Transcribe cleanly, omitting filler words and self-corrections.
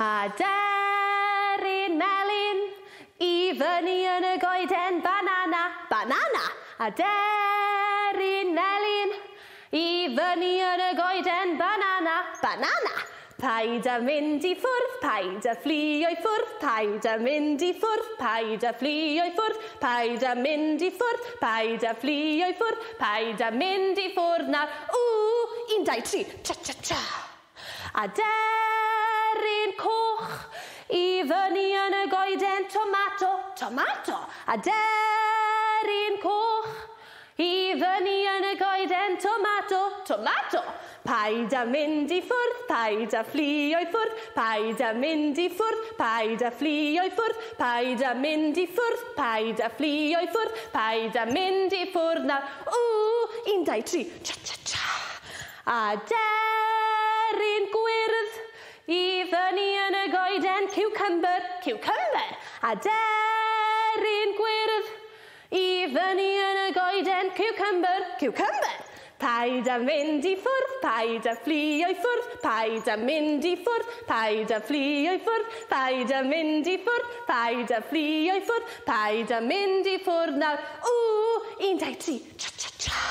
Aderyn melyn I fyny yn y goeden banana, banana. Aderyn melyn I fyny yn y goeden banana, banana. Paid â mynd I ffwrdd, paid â fflio I ffwrdd, paid â mynd I ffwrdd, paid â fflio I ffwrdd, paid â mynd I ffwrdd, paid â fflio I ffwrdd, paid â mynd I ffwrdd nawr. 1, 2, 3, cha-cha-cha. Aderyn coch I fyny yn y goeden tomato, tomato. Aderyn coch I fyny yn y goeden tomato, tomato. Paid â mynd I ffwrdd, paid â fflio I ffwrdd, paid â mynd I ffwrdd, paid â fflio I ffwrdd, paid â mynd I ffwrdd, paid â fflio I ffwrdd, paid â mynd I ffwrdd nawr. 1, 2, 3, cha-cha-cha. Aderyn gwyrdd I fyny yn y goeden cucumber, cucumber. Aderyn gwyrdd I fyny yn y goeden cucumber, cucumber. Paid â mynd I ffwrdd, paid â fflio I ffwrdd, paid â mynd I ffwrdd, paid â fflio I ffwrdd, paid â mynd I ffwrdd, paid â fflio I ffwrdd, paid â mynd I ffwrdd nawr. 1, 2, 3, cha-cha-cha.